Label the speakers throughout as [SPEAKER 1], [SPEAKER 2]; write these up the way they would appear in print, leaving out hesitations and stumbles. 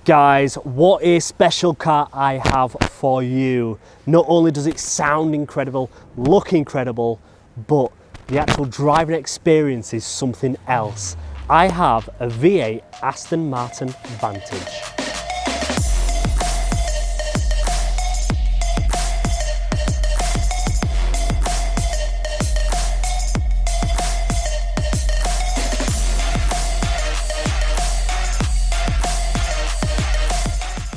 [SPEAKER 1] Guys, what a special car I have for you. Not only does it sound incredible, look incredible, but the actual driving experience is something else. I have a V8 Aston Martin Vantage.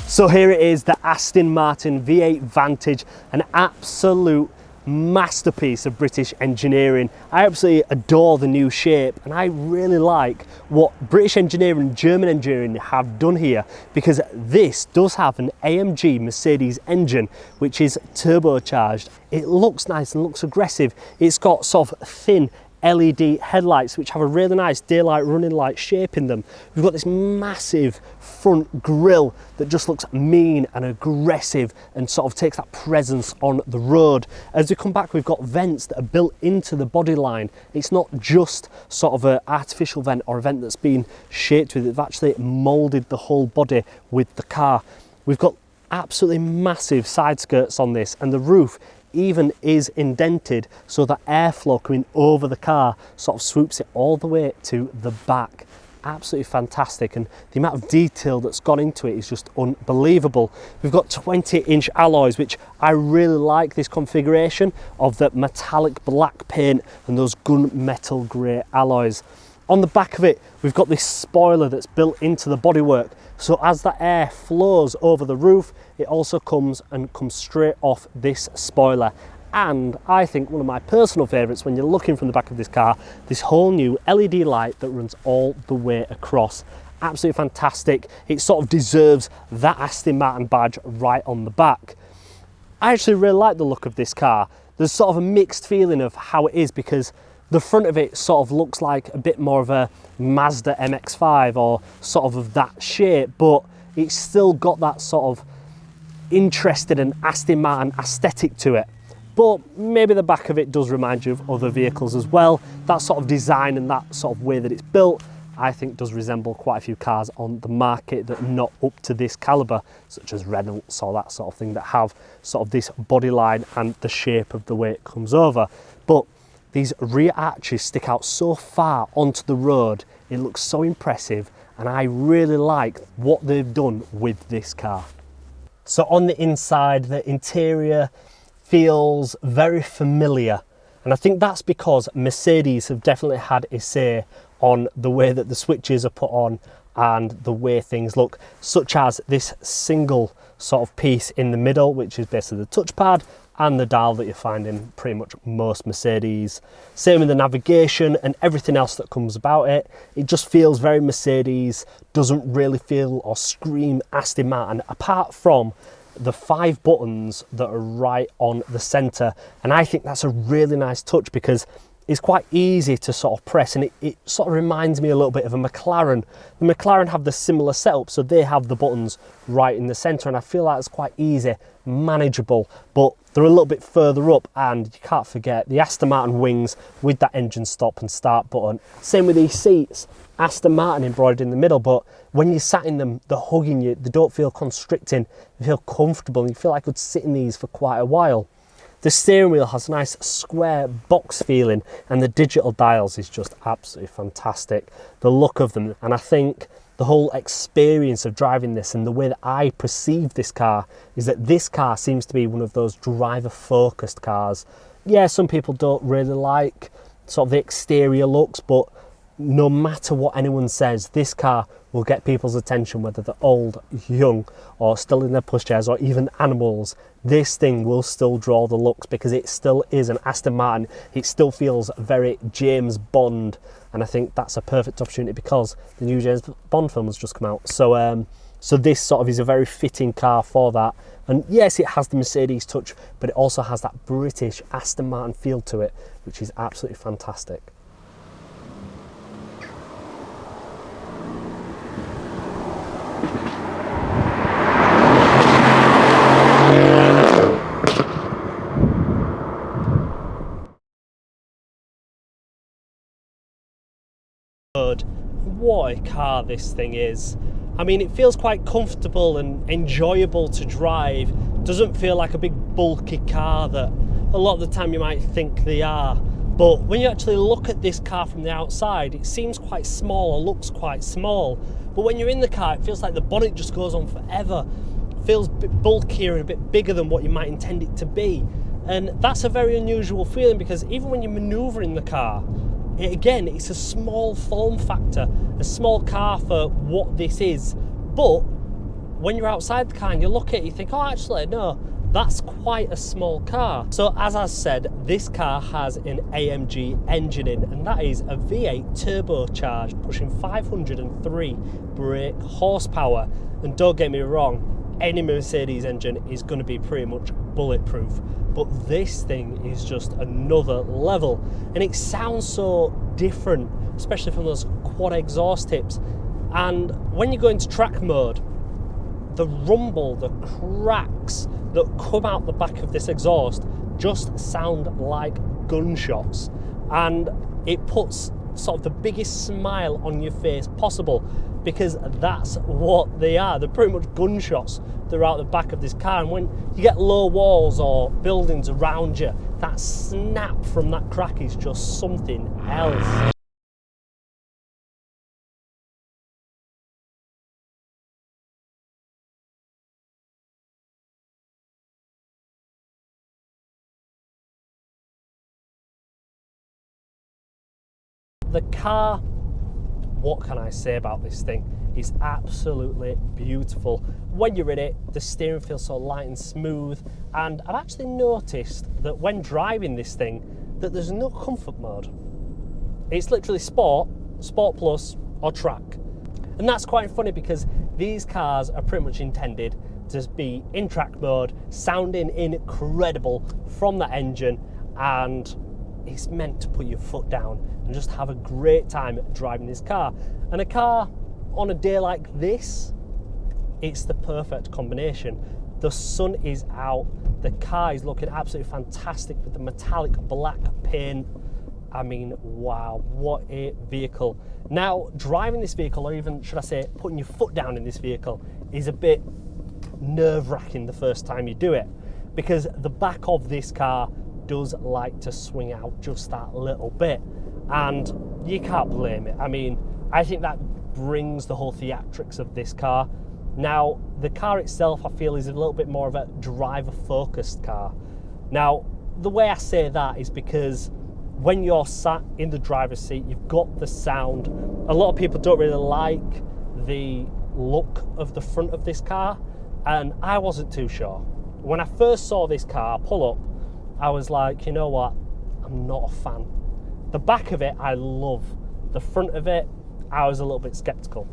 [SPEAKER 1] So here it is, the Aston Martin V8 Vantage, an absolute masterpiece of British engineering. I absolutely adore the new shape, and I really like what British engineering and German engineering have done here, because this does have an AMG Mercedes engine which is turbocharged. It looks nice and looks aggressive. It's got sort of thin LED headlights which have a really nice daylight running light shape in them. We've got this massive front grille that just looks mean and aggressive and sort of takes that presence on the road. As we come back, we've got vents that are built into the body line. It's not just sort of an artificial vent or a vent that's been shaped with it. They've actually moulded the whole body with the car. We've got absolutely massive side skirts on this, and the roof even is indented so that airflow coming over the car sort of swoops it all the way to the back. Absolutely fantastic, and the amount of detail that's gone into it is just unbelievable. We've got 20-inch alloys, which I really like this configuration of the metallic black paint and those gunmetal grey alloys. On the back of it, we've got this spoiler that's built into the bodywork, so as the air flows over the roof, it also comes straight off this spoiler. And I think one of my personal favourites, when you're looking from the back of this car, this whole new LED light that runs all the way across. Absolutely fantastic. It sort of deserves that Aston Martin badge right on the back. I actually really like the look of this car. There's sort of a mixed feeling of how it is, because the front of it sort of looks like a bit more of a Mazda MX-5 or sort of that shape, but it's still got that sort of interested and Aston Martin aesthetic to it. But maybe the back of it does remind you of other vehicles as well. That sort of design and that sort of way that it's built, I think does resemble quite a few cars on the market that are not up to this calibre, such as Renault or that sort of thing, that have sort of this body line and the shape of the way it comes over. But these rear arches stick out so far onto the road, it looks so impressive, and I really like what they've done with this car. So on the inside, the interior feels very familiar, and I think that's because Mercedes have definitely had a say on the way that the switches are put on and the way things look, such as this single sort of piece in the middle, which is basically the touchpad and the dial that you find in pretty much most Mercedes. Same with the navigation and everything else that comes about it. It just feels very Mercedes, doesn't really feel or scream Aston Martin, apart from the 5 buttons that are right on the centre. And I think that's a really nice touch, because it's quite easy to sort of press, and it sort of reminds me a little bit of a McLaren. The McLaren have the similar setup, so they have the buttons right in the centre, and I feel like it's quite easy, manageable, but they're a little bit further up. And you can't forget the Aston Martin wings with that engine stop and start button. Same with these seats, Aston Martin embroidered in the middle, but when you sat in them, they're hugging you, they don't feel constricting, they feel comfortable, and you feel like I could sit in these for quite a while. The steering wheel has a nice square box feeling, and the digital dials is just absolutely fantastic. The look of them, and I think the whole experience of driving this and the way that I perceive this car is that this car seems to be one of those driver focused cars. Yeah, some people don't really like sort of the exterior looks, but no matter what anyone says, this car will get people's attention, whether they're old, young, or still in their pushchairs, or even animals. This thing will still draw the looks, because it still is an Aston Martin. It still feels very James Bond, and I think that's a perfect opportunity because the new James Bond film has just come out. So so this sort of is a very fitting car for that. And yes, it has the Mercedes touch, but it also has that British Aston Martin feel to it, which is absolutely fantastic. What a car this thing is. I mean, it feels quite comfortable and enjoyable to drive. Doesn't feel like a big bulky car that a lot of the time you might think they are. But when you actually look at this car from the outside, it seems quite small, or looks quite small. But when you're in the car, it feels like the bonnet just goes on forever. It feels a bit bulkier and a bit bigger than what you might intend it to be. And that's a very unusual feeling, because even when you're manoeuvring the car, again, it's a small form factor, a small car for what this is. But when you're outside the car and you look at it, you think, oh, actually, no, that's quite a small car. So as I said, this car has an AMG engine in, and that is a V8 turbocharged, pushing 503 brake horsepower. And don't get me wrong, any Mercedes engine is going to be pretty much bulletproof, but this thing is just another level, and it sounds so different, especially from those quad exhaust tips. And when you go into track mode, the rumble, the cracks that come out the back of this exhaust just sound like gunshots, and it puts sort of the biggest smile on your face possible, because that's what they are. They're pretty much gunshots throughout the back of this car. And when you get low walls or buildings around you, that snap from that crack is just something else. The car, what can I say about this thing? It's absolutely beautiful. When you're in it, the steering feels so light and smooth, and I've actually noticed that when driving this thing, that there's no comfort mode. It's literally Sport, Sport Plus, or Track. And that's quite funny, because these cars are pretty much intended to be in track mode, sounding incredible from that engine, and it's meant to put your foot down and just have a great time driving this car. And a car on a day like this, it's the perfect combination. The sun is out, the car is looking absolutely fantastic with the metallic black paint. I mean, wow, what a vehicle. Now, driving this vehicle, or even should I say putting your foot down in this vehicle, is a bit nerve-wracking the first time you do it, because the back of this car does like to swing out just that little bit, and you can't blame it. I mean, I think that brings the whole theatrics of this car. Now, the car itself, I feel, is a little bit more of a driver-focused car. Now, the way I say that is because when you're sat in the driver's seat, you've got the sound. A lot of people don't really like the look of the front of this car, and I wasn't too sure. When I first saw this car pull up, I was like, you know what, I'm not a fan. The back of it, I love. The front of it, I was a little bit skeptical.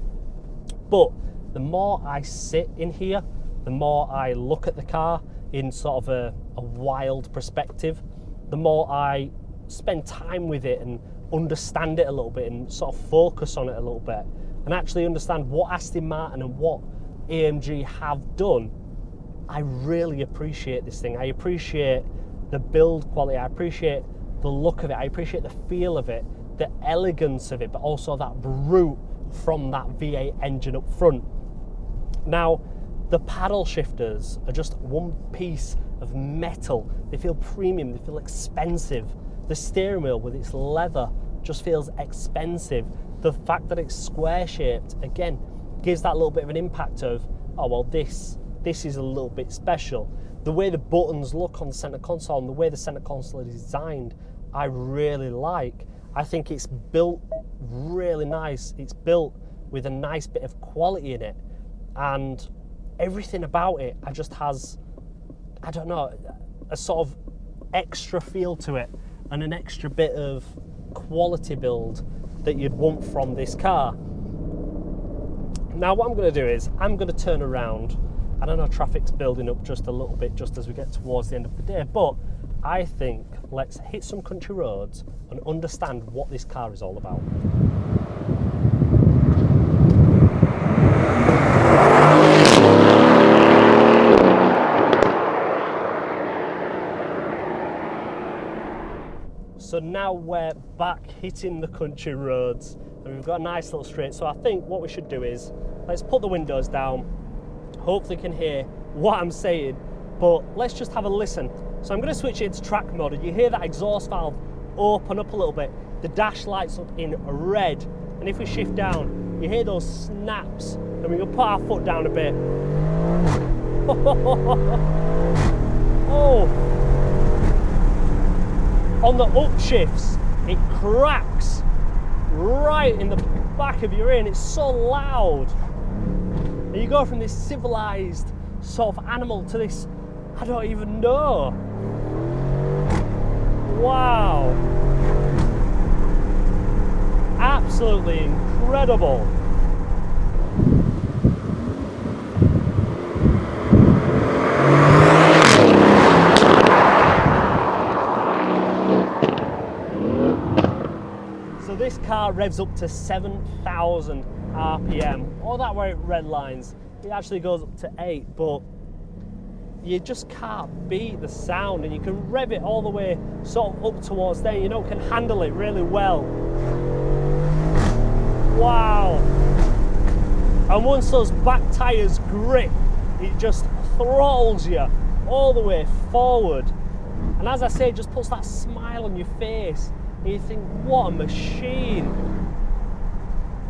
[SPEAKER 1] But the more I sit in here, the more I look at the car in sort of a wild perspective, the more I spend time with it and understand it a little bit and sort of focus on it a little bit and actually understand what Aston Martin and what AMG have done. I really appreciate this thing. I appreciate the build quality, I appreciate the look of it, I appreciate the feel of it, the elegance of it, but also that brute from that V8 engine up front. Now, the paddle shifters are just one piece of metal. They feel premium, they feel expensive. The steering wheel with its leather just feels expensive. The fact that it's square shaped, again, gives that little bit of an impact of, oh well, this is a little bit special. The way the buttons look on the center console and the way the center console is designed, I really like. I think it's built really nice. It's built with a nice bit of quality in it, and everything about it, I just has, I don't know, a sort of extra feel to it and an extra bit of quality build that you'd want from this car. Now what I'm going to do is I'm going to turn around. I don't know, traffic's building up just a little bit just as we get towards the end of the day, but I think let's hit some country roads and understand what this car is all about. So now we're back hitting the country roads and we've got a nice little straight. So I think what we should do is let's put the windows down. Hopefully you can hear what I'm saying, but let's just have a listen. So I'm going to switch it into track mode, and you hear that exhaust valve open up a little bit. The dash lights up in red, and if we shift down, you hear those snaps, and we're going to put our foot down a bit. Oh! On the upshifts, it cracks right in the back of your ear, and it's so loud. And you go from this civilized sort of animal to this, I don't even know. Wow. Absolutely incredible. So this car revs up to 7,000 RPM, or that where it redlines. It actually goes up to 8, but you just can't beat the sound, and you can rev it all the way sort of up towards there, you know, can handle it really well. Wow. And once those back tyres grip, it just throttles you all the way forward. And as I say, it just puts that smile on your face, and you think, what a machine.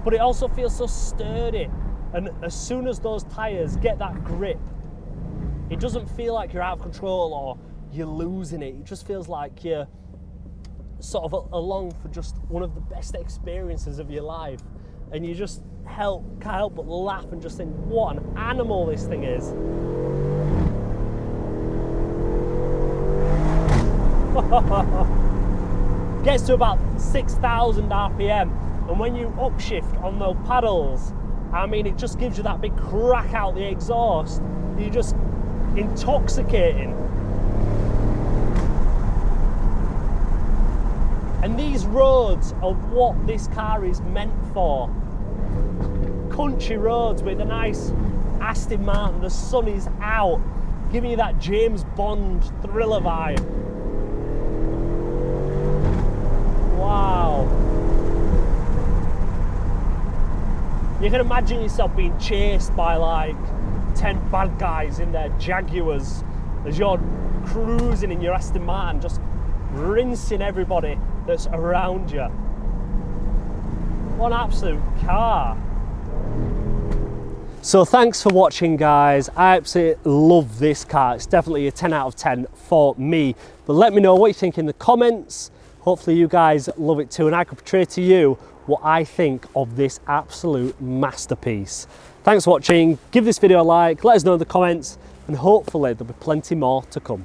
[SPEAKER 1] But it also feels so sturdy, and as soon as those tyres get that grip, it doesn't feel like you're out of control or you're losing it. It just feels like you're sort of along for just one of the best experiences of your life. And you just can't help but laugh and just think, what an animal this thing is. Gets to about 6,000 RPM. And when you upshift on those paddles, I mean, it just gives you that big crack out the exhaust. You just intoxicating. And these roads are what this car is meant for. Country roads with a nice Aston Martin, the sun is out, giving you that James Bond thriller vibe. Wow. You can imagine yourself being chased by like 10 bad guys in their Jaguars as you're cruising in your Aston Martin, just rinsing everybody that's around you. What an absolute car. So thanks for watching, guys. I absolutely love this car. It's definitely a 10 out of 10 for me. But let me know what you think in the comments. Hopefully you guys love it too, and I can portray to you what I think of this absolute masterpiece. Thanks for watching. Give this video a like, let us know in the comments, and hopefully there'll be plenty more to come.